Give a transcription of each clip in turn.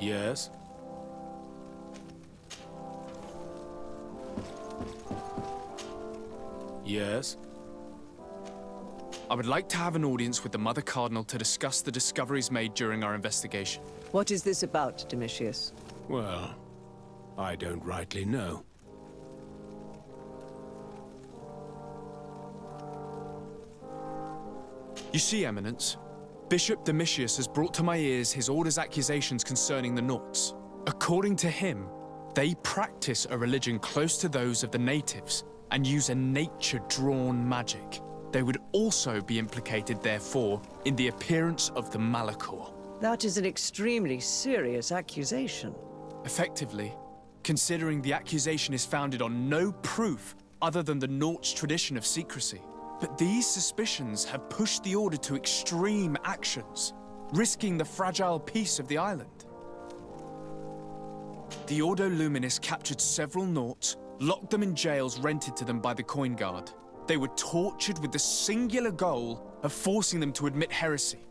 Yes? Yes? I would like to have an audience with the Mother Cardinal to discuss the discoveries made during our investigation. What is this about, Domitius? Well, I don't rightly know. You see, Eminence, Bishop Domitius has brought to my ears his order's accusations concerning the Nauts. According to him, they practice a religion close to those of the natives and use a nature-drawn magic. They would also be implicated, therefore, in the appearance of the Malachor. That is an extremely serious accusation. Effectively, considering the accusation is founded on no proof other than the Nauts' tradition of secrecy. But these suspicions have pushed the Order to extreme actions, risking the fragile peace of the island. The Ordo Luminis captured several Nauts, locked them in jails rented to them by the Coin Guard. They were tortured with the singular goal of forcing them to admit heresy.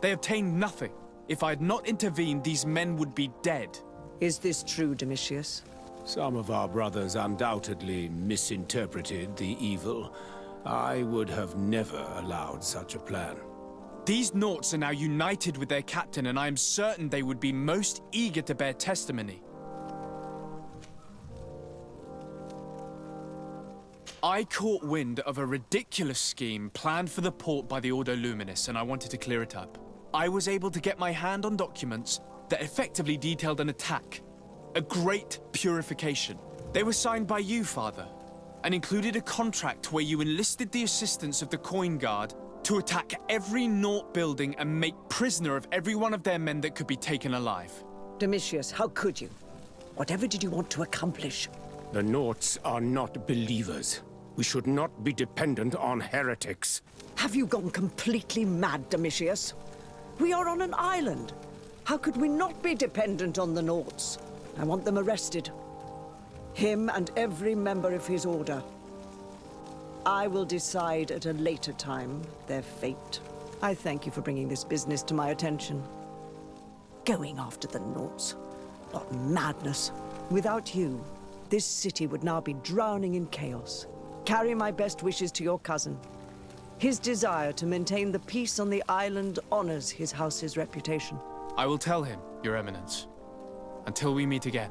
They obtained nothing. If I had not intervened, these men would be dead. Is this true, Domitius? Some of our brothers undoubtedly misinterpreted the evil. I would have never allowed such a plan. These Nauts are now united with their captain, and I am certain they would be most eager to bear testimony. I caught wind of a ridiculous scheme planned for the port by the Ordo Luminis, and I wanted to clear it up. I was able to get my hand on documents that effectively detailed an attack. A great purification. They were signed by you, Father, and included a contract where you enlisted the assistance of the Coin Guard to attack every Naut building and make prisoner of every one of their men that could be taken alive. Domitius, how could you? Whatever did you want to accomplish? The Nauts are not believers. We should not be dependent on heretics. Have you gone completely mad, Domitius? We are on an island. How could we not be dependent on the Nauts? I want them arrested. Him and every member of his order. I will decide at a later time their fate. I thank you for bringing this business to my attention. Going after the Nauts. What madness. Without you, this city would now be drowning in chaos. Carry my best wishes to your cousin. His desire to maintain the peace on the island honors his house's reputation. I will tell him, Your Eminence. Until we meet again.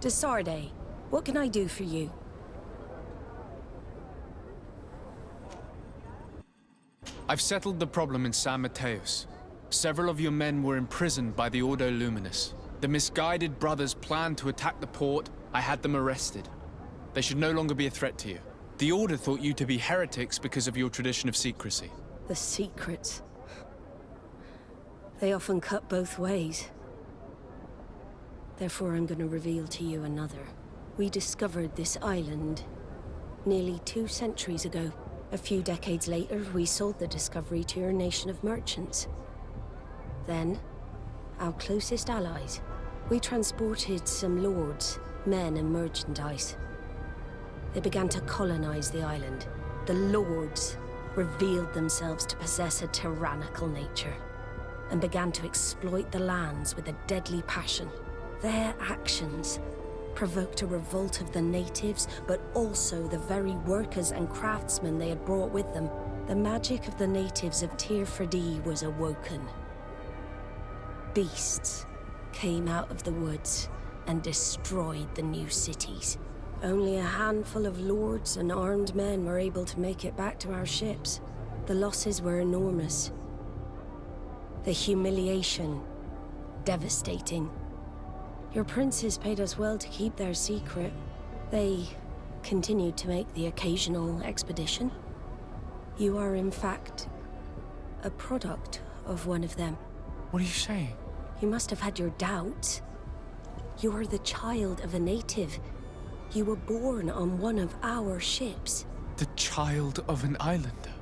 Desarde, what can I do for you? I've settled the problem in San Mateus. Several of your men were imprisoned by the Ordo Luminis. The misguided brothers planned to attack the port. I had them arrested. They should no longer be a threat to you. The Order thought you to be heretics because of your tradition of secrecy. The secrets. They often cut both ways. Therefore, I'm going to reveal to you another. We discovered this island nearly 2 centuries ago. A few decades later, we sold the discovery to your nation of merchants. Then, our closest allies. We transported some lords, men and merchandise. They began to colonize the island. The lords revealed themselves to possess a tyrannical nature and began to exploit the lands with a deadly passion. Their actions provoked a revolt of the natives, but also the very workers and craftsmen they had brought with them. The magic of the natives of Tir Freddy was awoken. Beasts came out of the woods and destroyed the new cities. Only a handful of lords and armed men were able to make it back to our ships. The losses were enormous. The humiliation, devastating. Your princes paid us well to keep their secret. They continued to make the occasional expedition. You are, in fact, a product of one of them. What are you saying? You must have had your doubts. You are the child of a native. You were born on one of our ships. The child of an islander.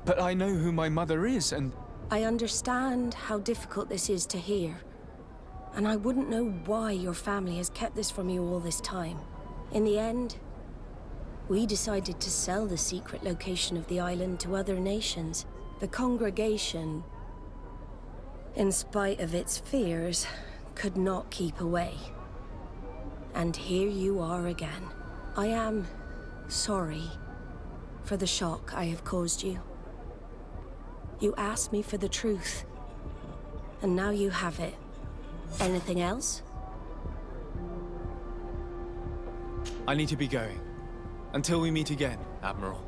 But I know who my mother is, and... I understand how difficult this is to hear. And I wouldn't know why your family has kept this from you all this time. In the end, we decided to sell the secret location of the island to other nations. The congregation, in spite of its fears, could not keep away. And here you are again. I am sorry for the shock I have caused you. You asked me for the truth, and now you have it. Anything else? I need to be going. Until we meet again, Admiral.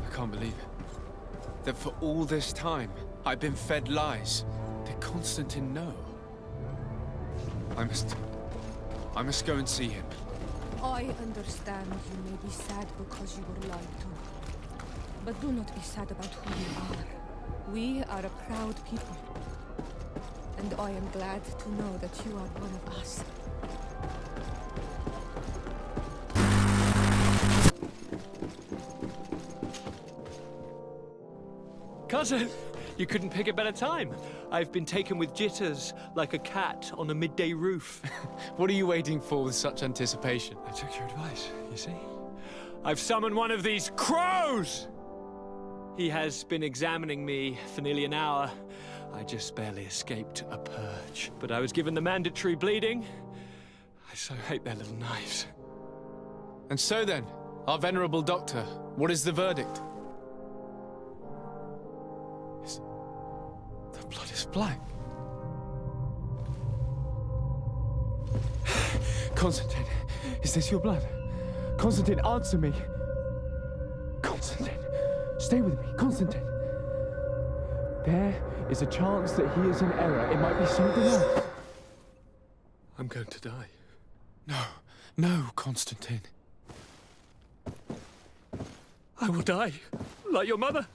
I can't believe it. That for all this time, I've been fed lies. Did Constantine know? I must go and see him. I understand you may be sad because you were lied to. But do not be sad about who you are. We are a proud people. And I am glad to know that you are one of us. Cousin, you couldn't pick a better time. I've been taken with jitters, like a cat on a midday roof. What are you waiting for with such anticipation? I took your advice, you see? I've summoned one of these crows! He has been examining me for nearly an hour. I just barely escaped a purge. But I was given the mandatory bleeding. I so hate their little knives. And so then, our venerable doctor, what is the verdict? The blood is black. Constantine, is this your blood? Constantine, answer me. Constantine, stay with me. Constantine. There is a chance that he is in error. It might be something else. I'm going to die. No, Constantine. I will die, like your mother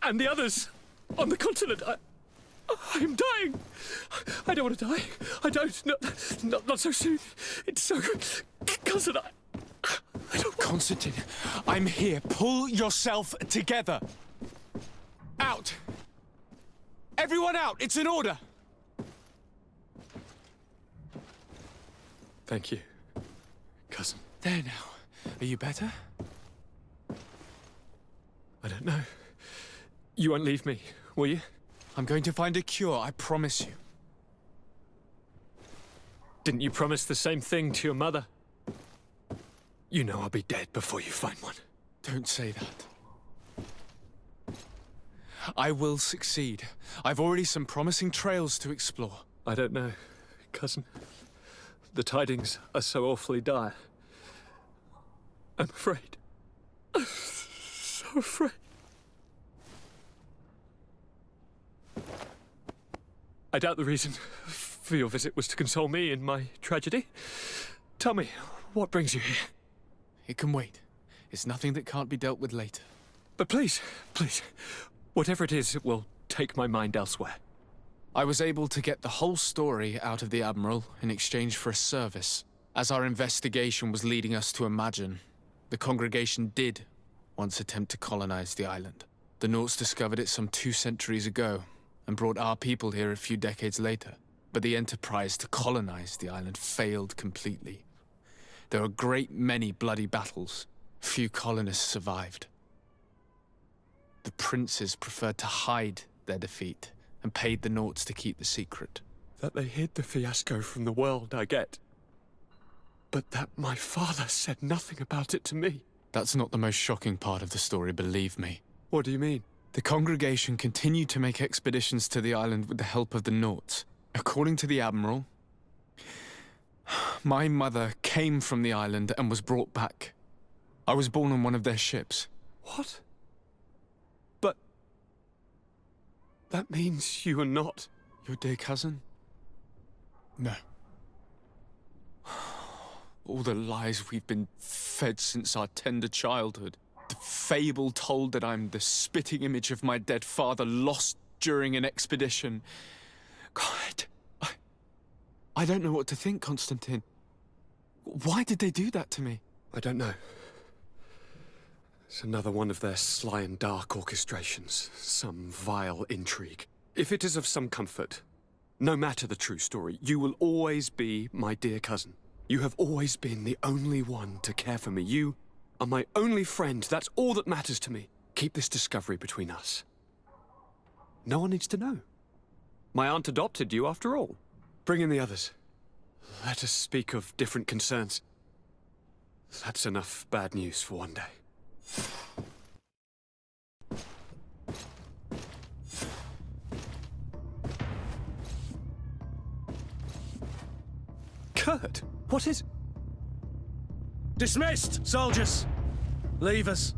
and the others on the continent. I'm dying. I don't want to die. I don't. Not so soon. It's so good. Cousin, I don't. Constantine, I'm here. Pull yourself together. Out. Everyone out. It's an order. Thank you, cousin. There now. Are you better? I don't know. You won't leave me, will you? I'm going to find a cure, I promise you. Didn't you promise the same thing to your mother? You know I'll be dead before you find one. Don't say that. I will succeed. I've already some promising trails to explore. I don't know, cousin. The tidings are so awfully dire. I'm afraid. I'm so afraid. I doubt the reason for your visit was to console me in my tragedy. Tell me, what brings you here? It can wait. It's nothing that can't be dealt with later. But please, whatever it is, it will take my mind elsewhere. I was able to get the whole story out of the Admiral in exchange for a service. As our investigation was leading us to imagine, the congregation did once attempt to colonize the island. The Nauts discovered it some 2 centuries ago and brought our people here a few decades later. But the enterprise to colonize the island failed completely. There were a great many bloody battles. Few colonists survived. The princes preferred to hide their defeat and paid the Nauts to keep the secret. That they hid the fiasco from the world, I get. But that my father said nothing about it to me. That's not the most shocking part of the story, believe me. What do you mean? The congregation continued to make expeditions to the island with the help of the Nauts. According to the Admiral, my mother came from the island and was brought back. I was born on one of their ships. What? But that means you are not Your dear cousin? No. All the lies we've been fed since our tender childhood. The fable told that I'm the spitting image of my dead father lost during an expedition. God, I don't know what to think, Constantine. Why did they do that to me? I don't know. It's another one of their sly and dark orchestrations. Some vile intrigue. If it is of some comfort, No matter the true story, you will always be my dear cousin. You have always been the only one to care for me. You are my only friend. That's all that matters to me. Keep this discovery between us. No one needs to know. My aunt adopted you after all. Bring in the others. Let us speak of different concerns. That's enough bad news for one day. Kurt, what is... Dismissed, soldiers! Leave us.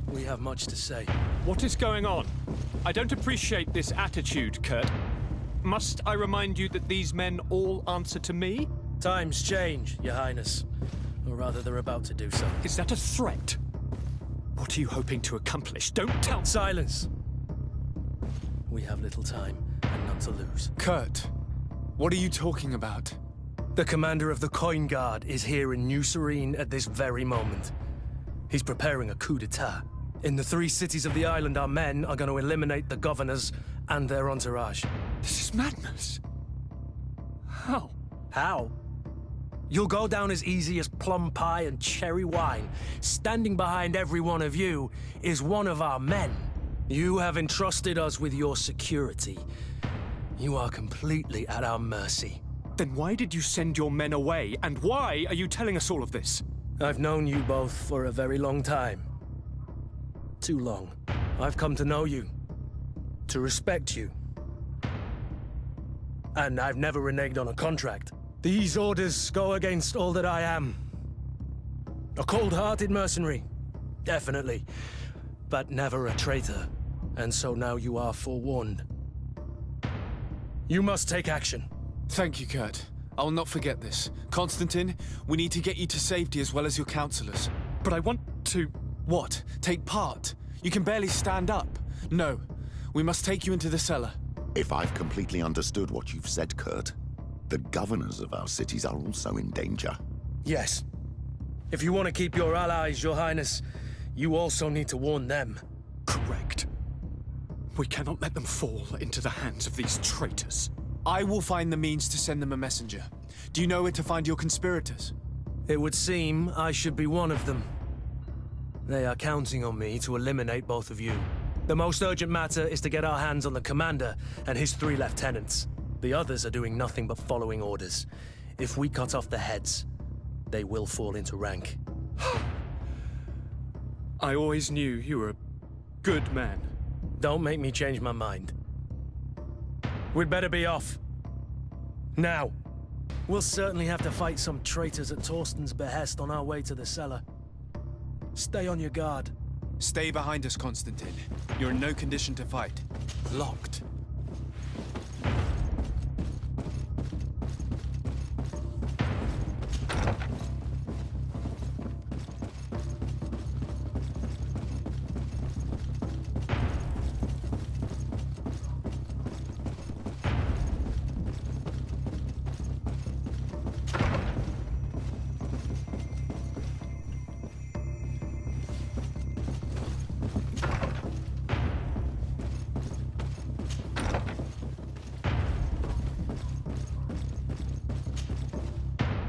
We have much to say. What is going on? I don't appreciate this attitude, Kurt. Must I remind you that these men all answer to me? Times change, Your Highness. Or rather, they're about to do so. Is that a threat? What are you hoping to accomplish? Don't tell... Silence! We have little time, and none to lose. Kurt, what are you talking about? The commander of the Coin Guard is here in New Serene at this very moment. He's preparing a coup d'etat. In the 3 cities of the island, our men are going to eliminate the governors and their entourage. This is madness. How? How? You'll go down as easy as plum pie and cherry wine. Standing behind every one of you is one of our men. You have entrusted us with your security. You are completely at our mercy. Then why did you send your men away? And why are you telling us all of this? I've known you both for a very long time. Too long. I've come to know you. To respect you. And I've never reneged on a contract. These orders go against all that I am. A cold-hearted mercenary. Definitely. But never a traitor. And so now you are forewarned. You must take action. Thank you, Kurt. I will not forget this. Constantine, we need to get you to safety as well as your counselors. But I want to... What? Take part? You can barely stand up. No. We must take you into the cellar. If I've completely understood what you've said, Kurt, the governors of our cities are also in danger. Yes. If you want to keep your allies, Your Highness, you also need to warn them. Correct. We cannot let them fall into the hands of these traitors. I will find the means to send them a messenger. Do you know where to find your conspirators? It would seem I should be one of them. They are counting on me to eliminate both of you. The most urgent matter is to get our hands on the commander and his 3 lieutenants. The others are doing nothing but following orders. If we cut off the heads, they will fall into rank. I always knew you were a good man. Don't make me change my mind. We'd better be off. Now. We'll certainly have to fight some traitors at Torsten's behest on our way to the cellar. Stay on your guard. Stay behind us, Constantine. You're in no condition to fight. Locked.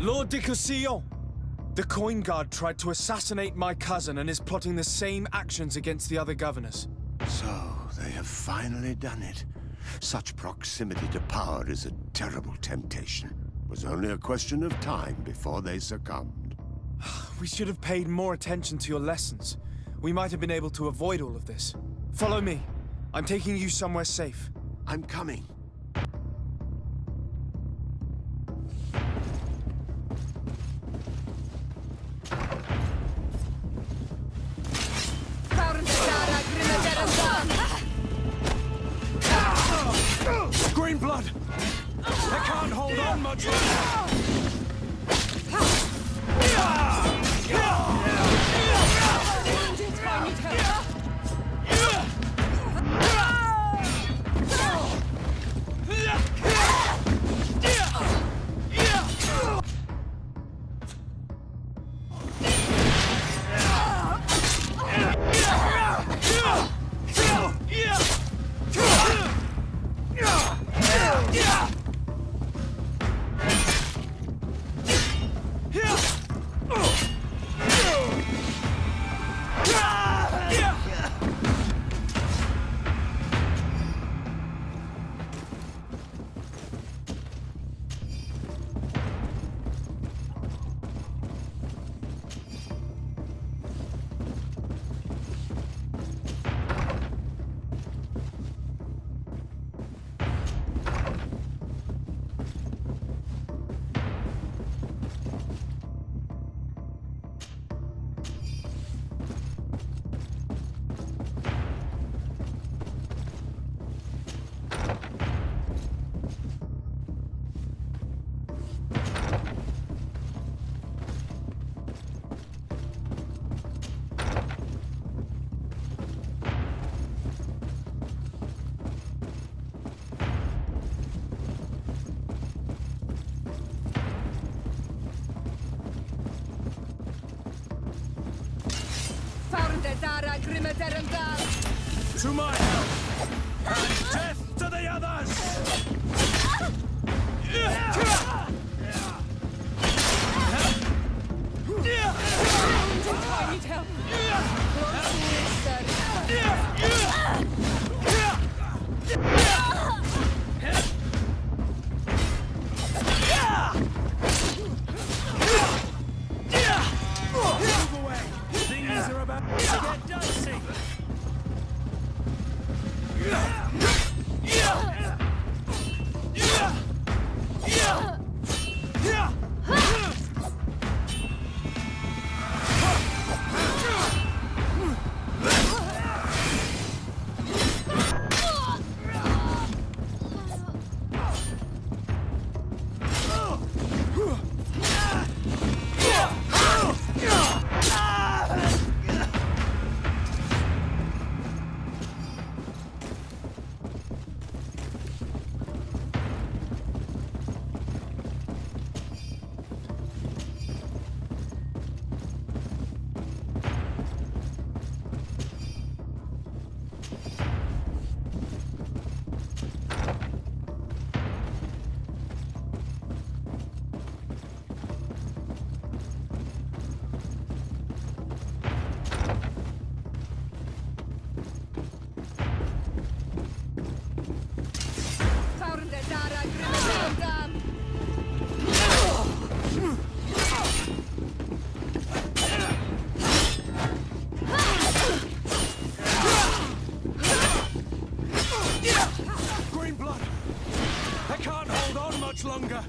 Lord de Cossillon! The Coin Guard tried to assassinate my cousin and is plotting the same actions against the other governors. So, they have finally done it. Such proximity to power is a terrible temptation. It was only a question of time before they succumbed. We should have paid more attention to your lessons. We might have been able to avoid all of this. Follow me. I'm taking you somewhere safe. I'm coming. Green blood! I can't hold on much longer! To my help! And death to the others! I need help. Move away! Things are about to get dicey! Green blood! I can't hold on much longer!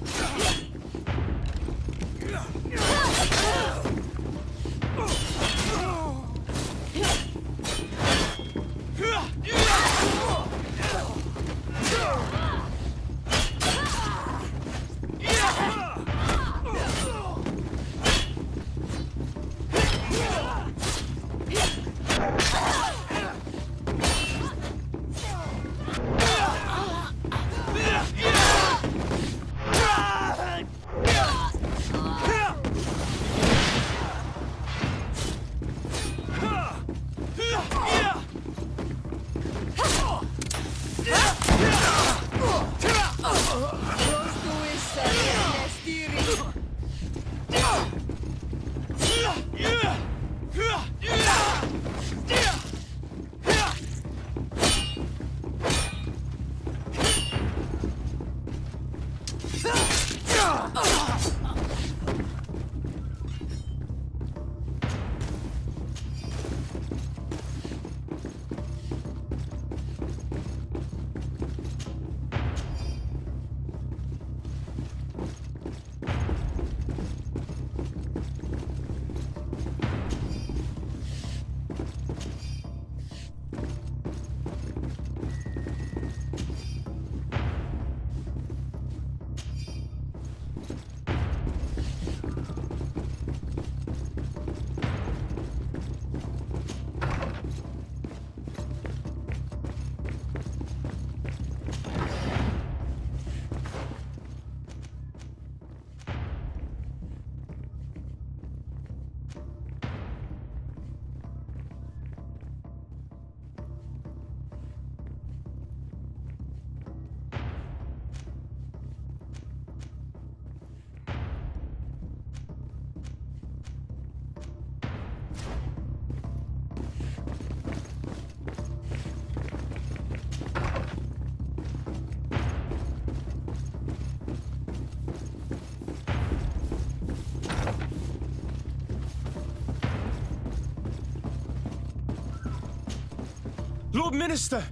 Lord Minister!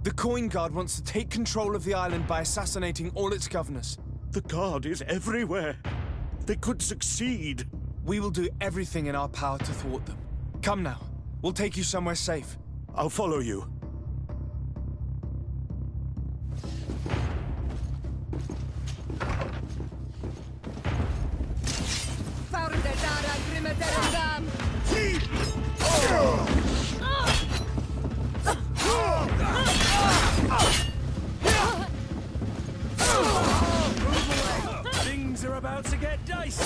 The Coin Guard wants to take control of the island by assassinating all its governors. The Guard is everywhere. They could succeed. We will do everything in our power to thwart them. Come now. We'll take you somewhere safe. I'll follow you. Things are about to get dicey!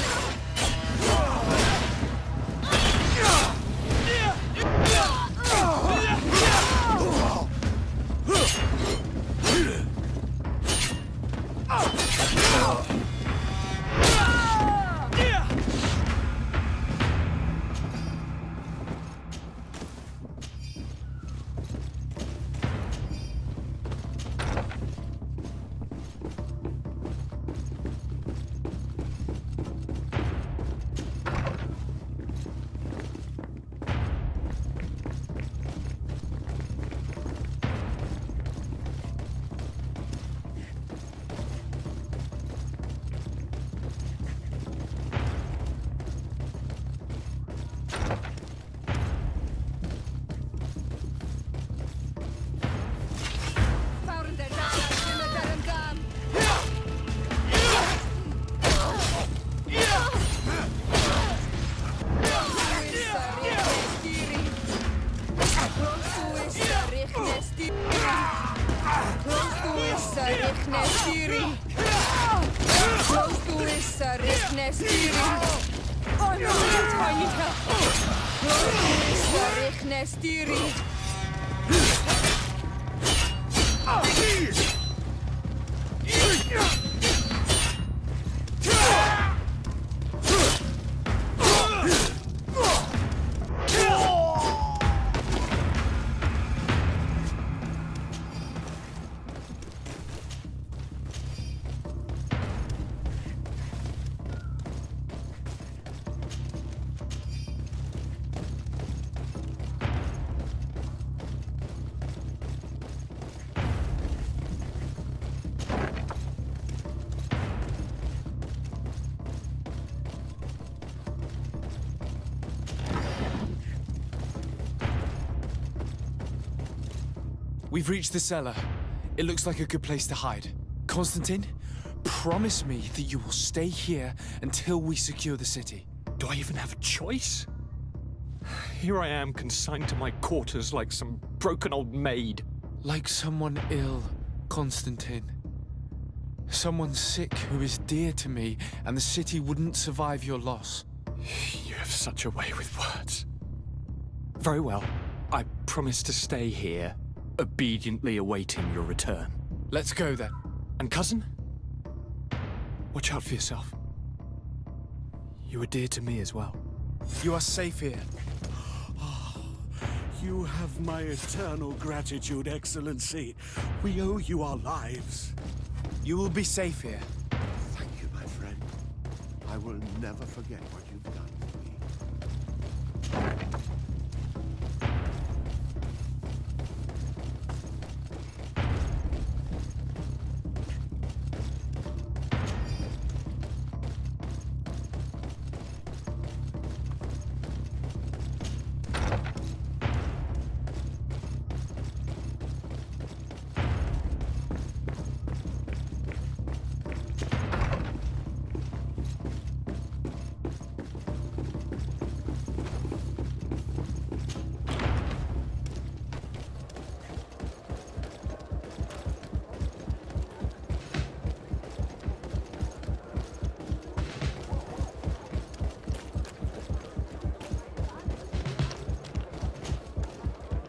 stiri. I'm not tiny help. Stiri. We've reached the cellar. It looks like a good place to hide. Constantine, promise me that you will stay here until we secure the city. Do I even have a choice? Here I am, consigned to my quarters like some broken old maid. Like someone ill, Constantine. Someone sick who is dear to me, and the city wouldn't survive your loss. You have such a way with words. Very well. I promise to stay here, obediently awaiting your return. Let's go then. And cousin? Watch out for yourself. You are dear to me as well. You are safe here. You have my eternal gratitude, Excellency. We owe you our lives. You will be safe here. Thank you, my friend. I will never forget what you've done for me.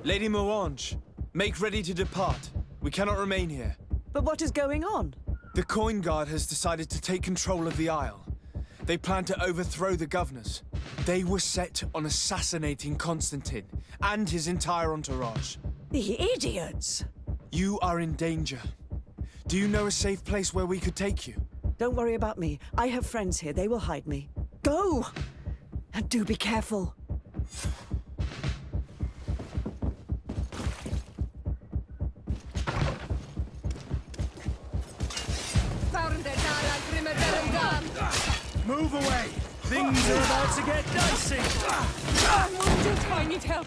Lady Morange, make ready to depart. We cannot remain here. But what is going on? The Coin Guard has decided to take control of the Isle. They plan to overthrow the governors. They were set on assassinating Constantine and his entire entourage. The idiots! You are in danger. Do you know a safe place where we could take you? Don't worry about me. I have friends here. They will hide me. Go! And do be careful. Move away! Things are about to get dicey! I'm wounded. I need help.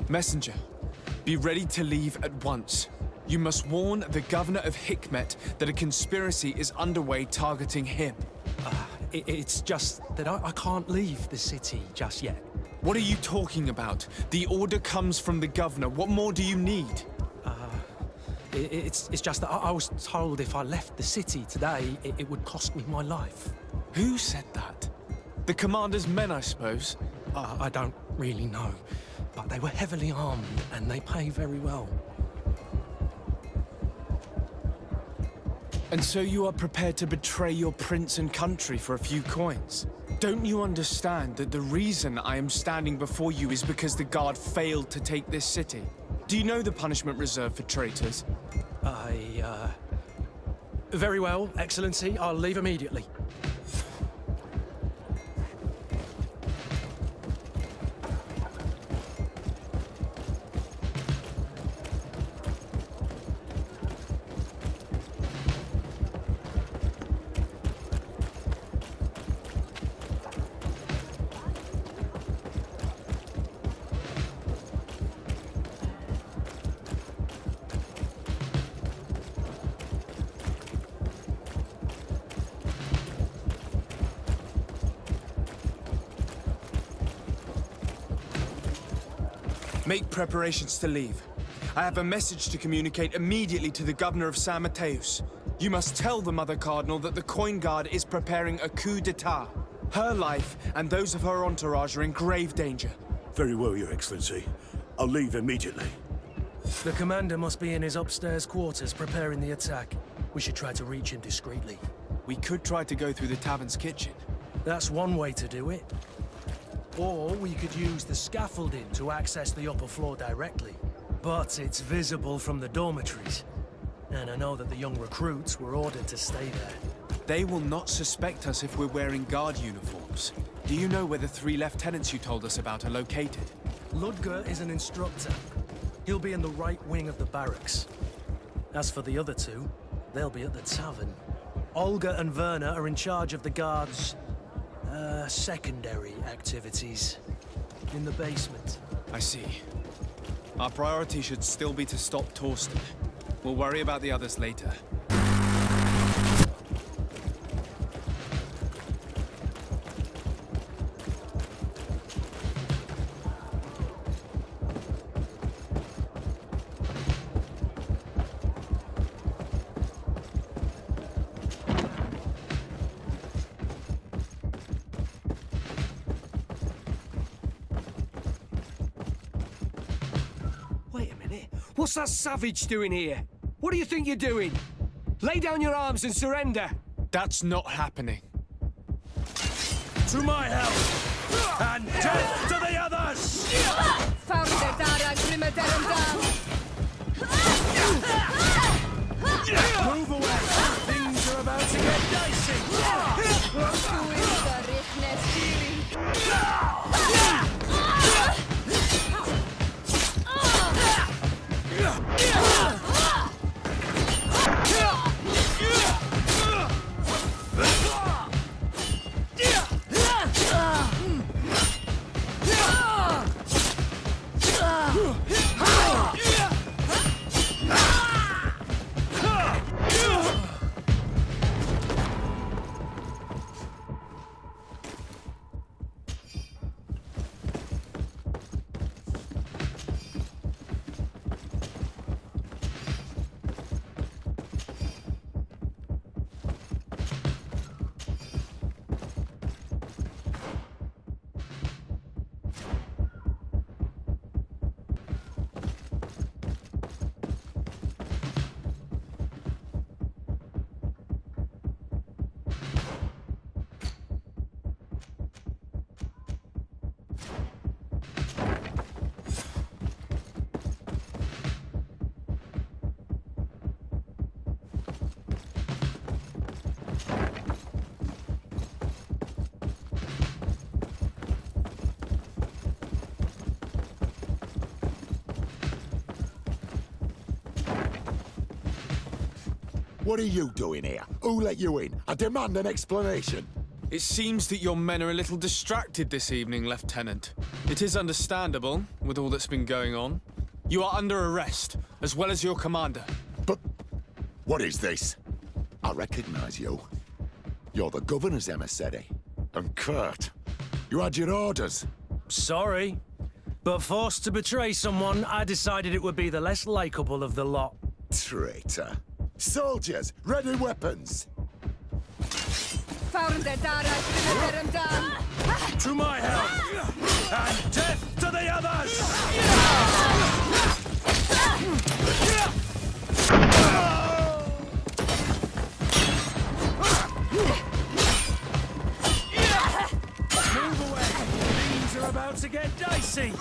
Messenger, be ready to leave at once. You must warn the governor of Hikmet that a conspiracy is underway targeting him. It's just that I can't leave the city just yet. What are you talking about? The order comes from the governor. What more do you need? It's just that I was told if I left the city today, it would cost me my life. Who said that? The commander's men, I suppose? I don't really know, but they were heavily armed and they pay very well. And so you are prepared to betray your prince and country for a few coins? Don't you understand that the reason I am standing before you is because the Guard failed to take this city? Do you know the punishment reserved for traitors? Very well, Excellency. I'll leave immediately. Make preparations to leave. I have a message to communicate immediately to the Governor of San Mateus. You must tell the Mother Cardinal that the Coin Guard is preparing a coup d'etat. Her life and those of her entourage are in grave danger. Very well, Your Excellency. I'll leave immediately. The commander must be in his upstairs quarters preparing the attack. We should try to reach him discreetly. We could try to go through the tavern's kitchen. That's one way to do it. Or we could use the scaffolding to access the upper floor directly. But it's visible from the dormitories. And I know that the young recruits were ordered to stay there. They will not suspect us if we're wearing guard uniforms. Do you know where the 3 lieutenants you told us about are located? Ludger is an instructor. He'll be in the right wing of the barracks. As for the other 2, they'll be at the tavern. Olga and Werner are in charge of the guards' secondary activities in the basement. I see. Our priority should still be to stop Torsten. We'll worry about the others later. What's that savage doing here? What do you think you're doing? Lay down your arms and surrender! That's not happening. To my help! And death to the others! Move away! Things are about to get dicey! What are you doing here? Who let you in? I demand an explanation. It seems that your men are a little distracted this evening, Lieutenant. It is understandable, with all that's been going on. You are under arrest, as well as your commander. But what is this? I recognize you. You're the governor's emissary. And Kurt, you had your orders. Sorry, but forced to betray someone, I decided it would be the less likable of the lot. Traitor. Soldiers, ready weapons! To my help! And death to the others! get dicey!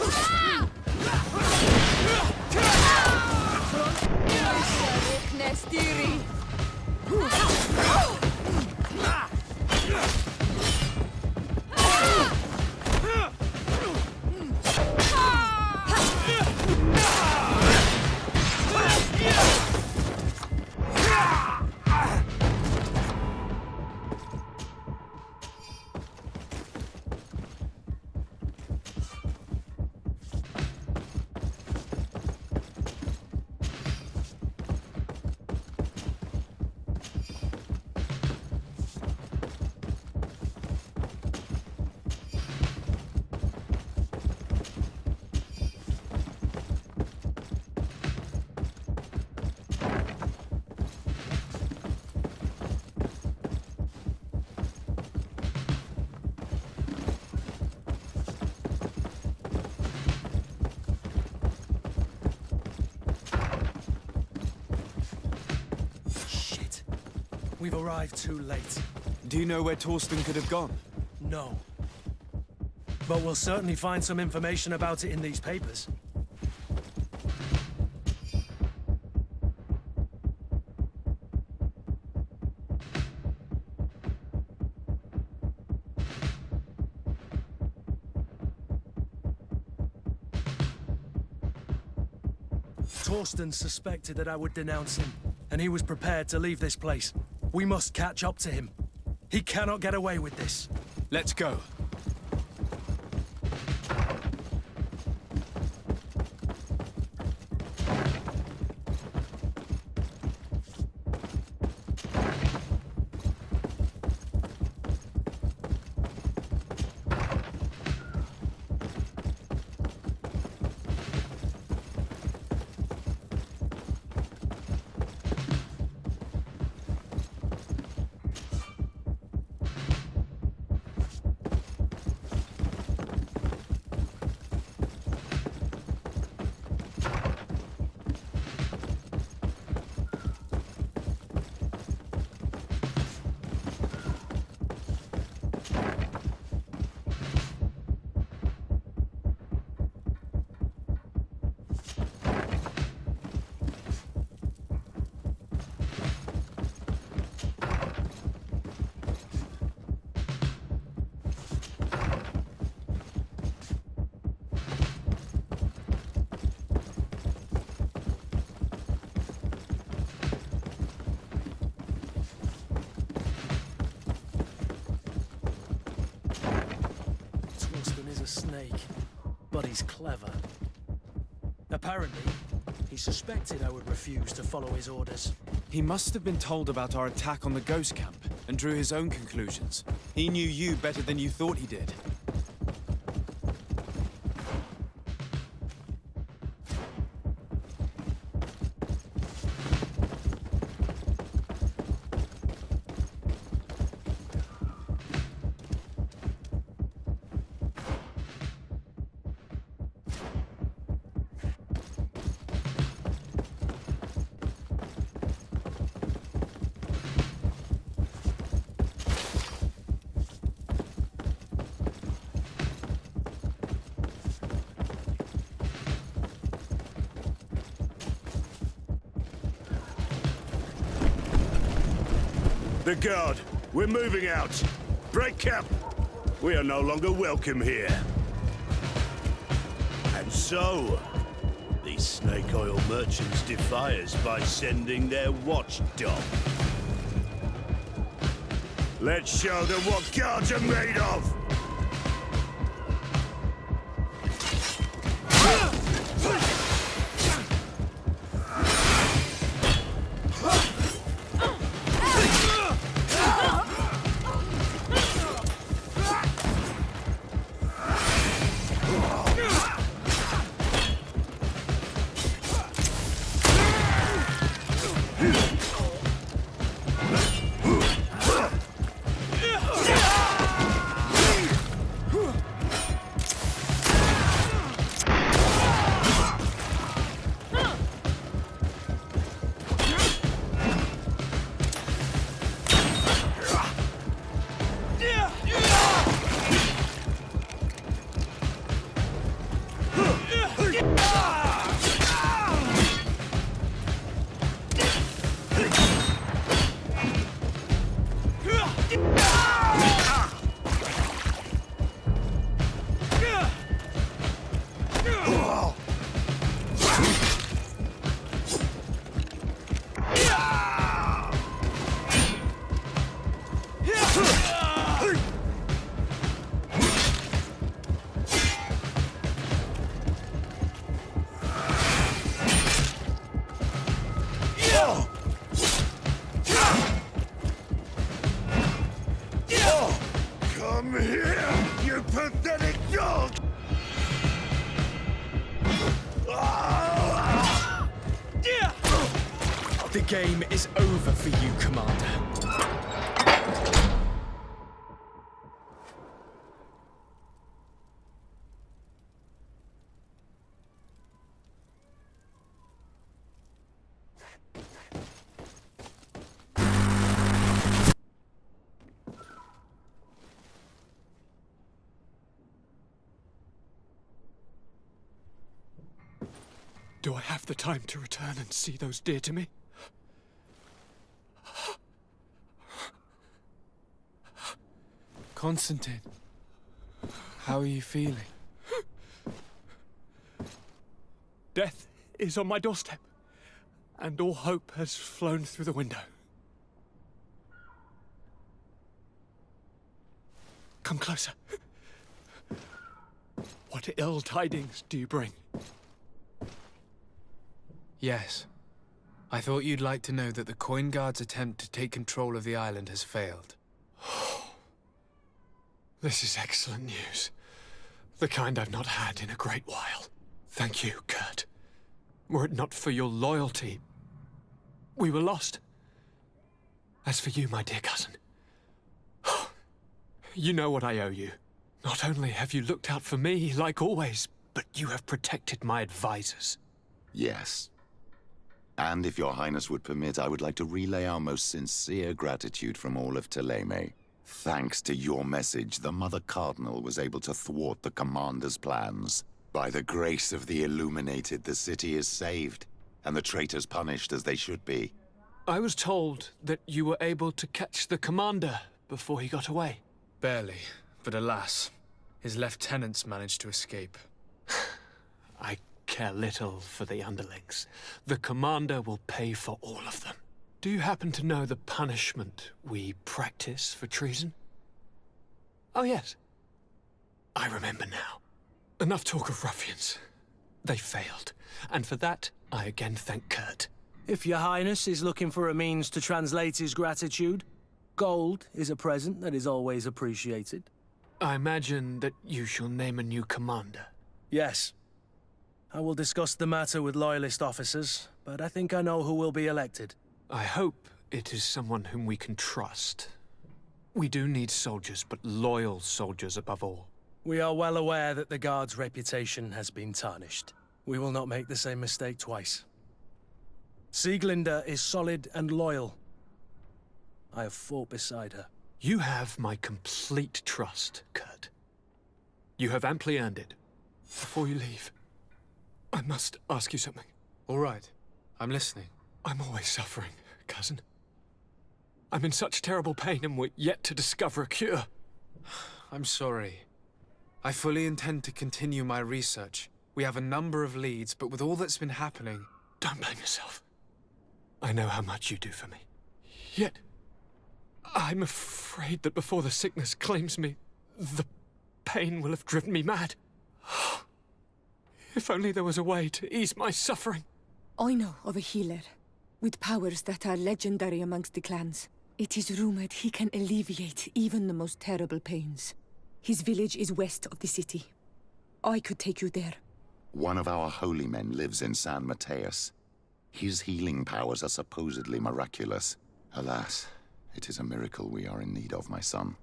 We've arrived too late. Do you know where Torsten could have gone? No. But we'll certainly find some information about it in these papers. Torsten suspected that I would denounce him, and he was prepared to leave this place. We must catch up to him. He cannot get away with this. Let's go. Snake, but he's clever. Apparently, he suspected I would refuse to follow his orders. He must have been told about our attack on the ghost camp and drew his own conclusions. He knew you better than you thought he did. The guard, we're moving out. Break camp. We are no longer welcome here. And so, these snake oil merchants defy us by sending their watchdog. Let's show them what guards are made of! game is over for you, Commander. Do I have the time to return and see those dear to me? Constantine, how are you feeling? Death is on my doorstep, and all hope has flown through the window. Come closer. What ill tidings do you bring? Yes. I thought you'd like to know that the Coin Guard's attempt to take control of the island has failed. This is excellent news. The kind I've not had in a great while. Thank you, Kurt. Were it not for your loyalty, we were lost. As for you, my dear cousin, you know what I owe you. Not only have you looked out for me, like always, but you have protected my advisors. Yes. And if your highness would permit, I would like to relay our most sincere gratitude from all of Thélème. Thanks to your message, the Mother Cardinal was able to thwart the Commander's plans. By the grace of the Illuminated, the city is saved, and the traitors punished as they should be. I was told that you were able to catch the Commander before he got away. Barely, but alas, his lieutenants managed to escape. I care little for the underlings. The Commander will pay for all of them. Do you happen to know the punishment we practice for treason? Oh yes. I remember now. Enough talk of ruffians. They failed, and for that, I again thank Kurt. If your highness is looking for a means to translate his gratitude, gold is a present that is always appreciated. I imagine that you shall name a new commander. Yes. I will discuss the matter with loyalist officers, but I think I know who will be elected. I hope it is someone whom we can trust. We do need soldiers, but loyal soldiers above all. We are well aware that the Guard's reputation has been tarnished. We will not make the same mistake twice. Sieglinde is solid and loyal. I have fought beside her. You have my complete trust, Kurt. You have amply earned it. Before you leave, I must ask you something. All right, I'm listening. I'm always suffering, cousin. I'm in such terrible pain and we're yet to discover a cure. I'm sorry. I fully intend to continue my research. We have a number of leads, but with all that's been happening... Don't blame yourself. I know how much you do for me. Yet, I'm afraid that before the sickness claims me, the pain will have driven me mad. If only there was a way to ease my suffering. I know of a healer, with powers that are legendary amongst the clans. It is rumored he can alleviate even the most terrible pains. His village is west of the city. I could take you there. One of our holy men lives in San Mateus. His healing powers are supposedly miraculous. Alas, it is a miracle we are in need of, my son.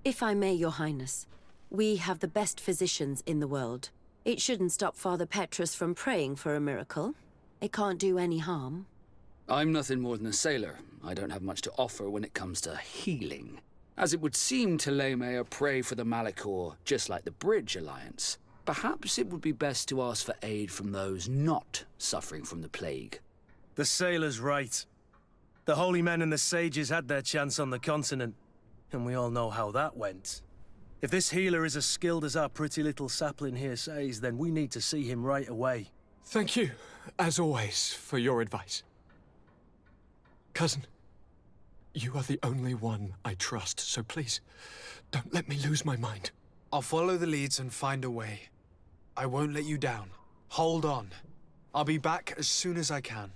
If I may, your highness, we have the best physicians in the world. It shouldn't stop Father Petrus from praying for a miracle. It can't do any harm. I'm nothing more than a sailor. I don't have much to offer when it comes to healing. As it would seem Thélème are prey for the Malachor, just like the Bridge Alliance. Perhaps it would be best to ask for aid from those not suffering from the plague. The sailor's right. The holy men and the sages had their chance on the continent, and we all know how that went. If this healer is as skilled as our pretty little sapling here says, then we need to see him right away. Thank you, as always, for your advice. Cousin, you are the only one I trust, so please, don't let me lose my mind. I'll follow the leads and find a way. I won't let you down. Hold on. I'll be back as soon as I can.